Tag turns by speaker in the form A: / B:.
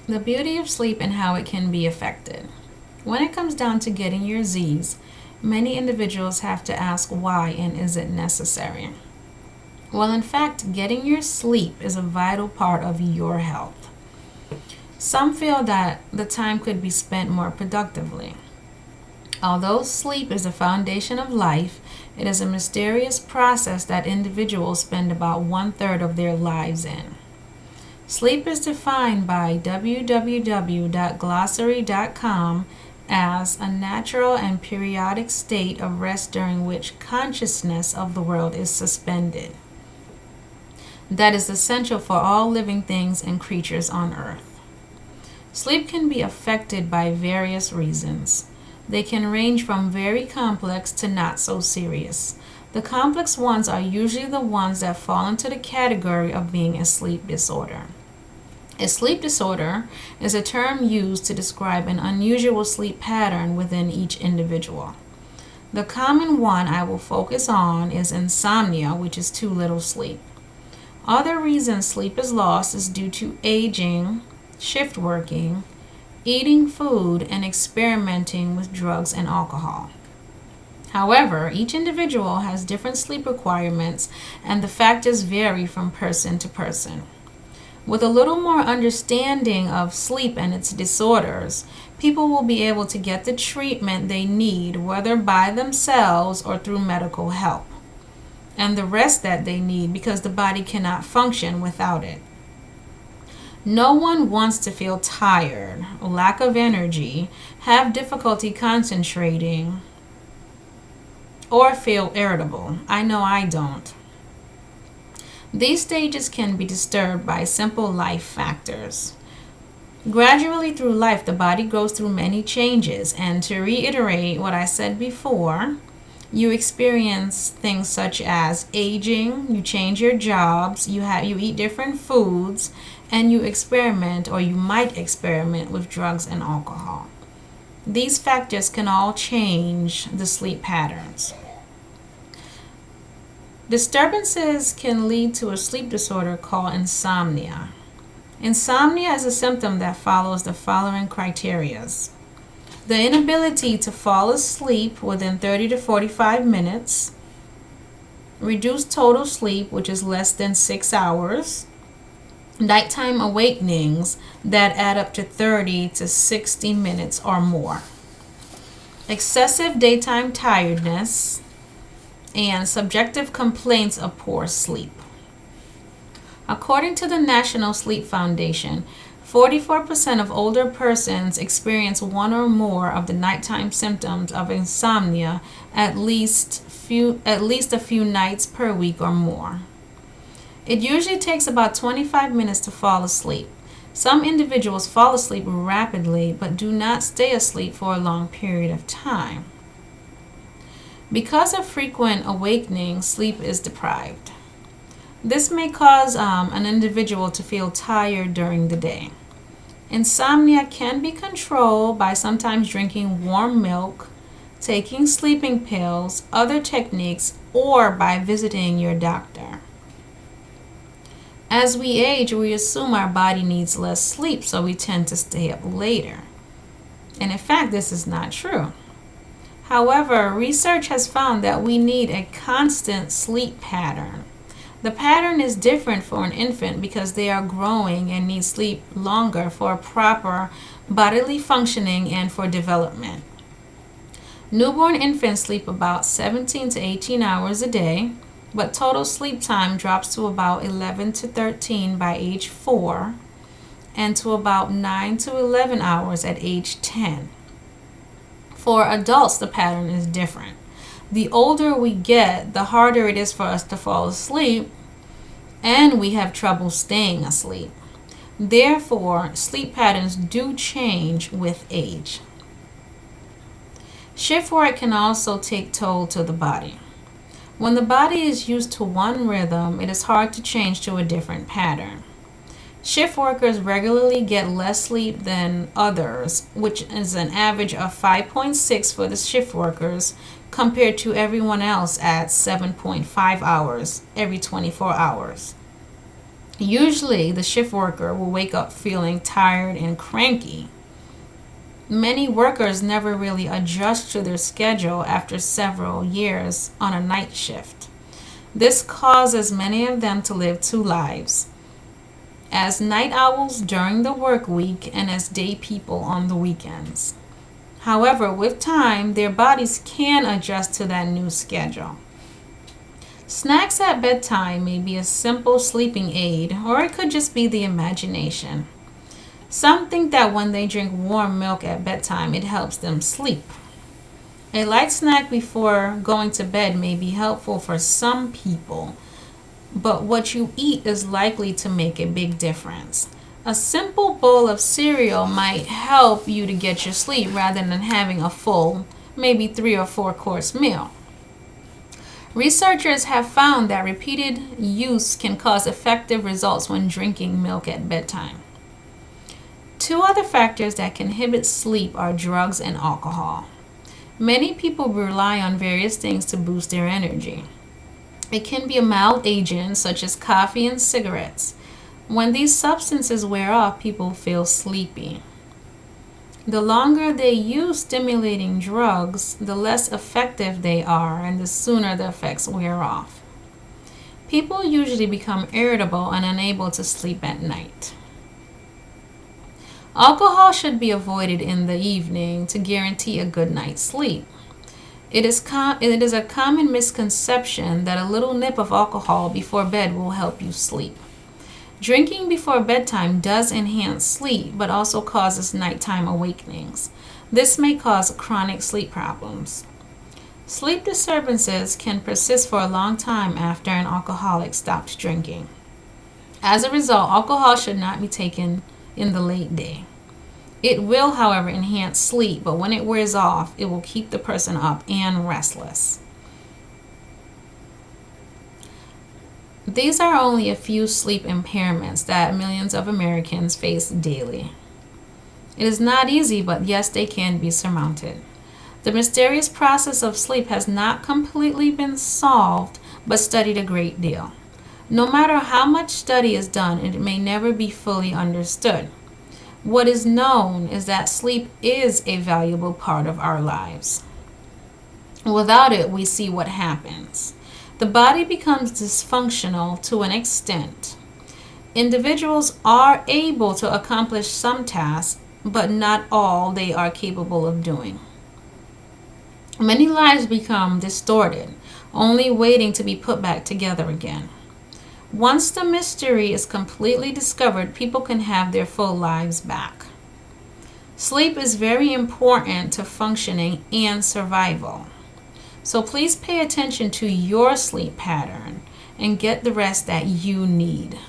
A: The beauty of sleep and how it can be affected. When it comes down to getting your Z's, many individuals have to ask why and is it necessary? Well, in fact, getting your sleep is a vital part of your health. Some feel that the time could be spent more productively. Although sleep is the foundation of life, it is a mysterious process that individuals spend about 1/3 of their lives in. Sleep is defined by www.glossary.com as a natural and periodic state of rest during which consciousness of the world is suspended. That is essential for all living things and creatures on earth. Sleep can be affected by various reasons. They can range from very complex to not so serious. The complex ones are usually the ones that fall into the category of being a sleep disorder. A sleep disorder is a term used to describe an unusual sleep pattern within each individual. The common one I will focus on is insomnia, which is too little sleep. Other reasons sleep is lost is due to aging, shift working, eating food, and experimenting with drugs and alcohol. However, each individual has different sleep requirements and the factors vary from person to person. With a little more understanding of sleep and its disorders, people will be able to get the treatment they need, whether by themselves or through medical help, and the rest that they need because the body cannot function without it. No one wants to feel tired, lack of energy, have difficulty concentrating, or feel irritable. I know I don't. These stages can be disturbed by simple life factors. Gradually through life, the body goes through many changes, and to reiterate what I said before, you experience things such as aging, you change your jobs, you eat different foods, and you experiment or you might experiment with drugs and alcohol. These factors can all change the sleep patterns. Disturbances can lead to a sleep disorder called insomnia. Insomnia is a symptom that follows the following criteria: the inability to fall asleep within 30 to 45 minutes, reduced total sleep, which is less than 6 hours, nighttime awakenings that add up to 30 to 60 minutes or more, excessive daytime tiredness, and subjective complaints of poor sleep. According to the National Sleep Foundation, 44% of older persons experience one or more of the nighttime symptoms of insomnia at least a few nights per week or more. It usually takes about 25 minutes to fall asleep. Some individuals fall asleep rapidly but do not stay asleep for a long period of time. Because of frequent awakening, sleep is deprived. This may cause an individual to feel tired during the day. Insomnia can be controlled by sometimes drinking warm milk, taking sleeping pills, other techniques, or by visiting your doctor. As we age, we assume our body needs less sleep, so we tend to stay up later. And in fact, this is not true. However, research has found that we need a constant sleep pattern. The pattern is different for an infant because they are growing and need sleep longer for proper bodily functioning and for development. Newborn infants sleep about 17 to 18 hours a day, but total sleep time drops to about 11 to 13 by age 4 and to about 9 to 11 hours at age 10. For adults, the pattern is different. The older we get, the harder it is for us to fall asleep, and we have trouble staying asleep. Therefore, sleep patterns do change with age. Shift work can also take toll to the body. When the body is used to one rhythm, it is hard to change to a different pattern. Shift workers regularly get less sleep than others, which is an average of 5.6 for the shift workers compared to everyone else at 7.5 hours every 24 hours. Usually, the shift worker will wake up feeling tired and cranky. Many workers never really adjust to their schedule after several years on a night shift. This causes many of them to live two lives, as night owls during the work week and as day people on the weekends. However, with time, their bodies can adjust to that new schedule. Snacks at bedtime may be a simple sleeping aid, or it could just be the imagination. Some think that when they drink warm milk at bedtime, it helps them sleep. A light snack before going to bed may be helpful for some people, but what you eat is likely to make a big difference. A simple bowl of cereal might help you to get your sleep rather than having a full, maybe 3 or 4 course meal. Researchers have found that repeated use can cause effective results when drinking milk at bedtime. Two other factors that can inhibit sleep are drugs and alcohol. Many people rely on various things to boost their energy. It can be a mild agent such as coffee and cigarettes. When these substances wear off, people feel sleepy. The longer they use stimulating drugs, the less effective they are and the sooner the effects wear off. People usually become irritable and unable to sleep at night. Alcohol should be avoided in the evening to guarantee a good night's sleep. It is a common misconception that a little nip of alcohol before bed will help you sleep. Drinking before bedtime does enhance sleep, but also causes nighttime awakenings. This may cause chronic sleep problems. Sleep disturbances can persist for a long time after an alcoholic stopped drinking. As a result, alcohol should not be taken in the late day. It will, however, enhance sleep, but when it wears off, it will keep the person up and restless. These are only a few sleep impairments that millions of Americans face daily. It is not easy, but yes, they can be surmounted. The mysterious process of sleep has not completely been solved, but studied a great deal. No matter how much study is done, it may never be fully understood. What is known is that sleep is a valuable part of our lives. Without it, we see what happens. The body becomes dysfunctional to an extent. Individuals are able to accomplish some tasks, but not all they are capable of doing. Many lives become distorted, only waiting to be put back together again. Once the mystery is completely discovered, people can have their full lives back. Sleep is very important to functioning and survival. So please pay attention to your sleep pattern and get the rest that you need.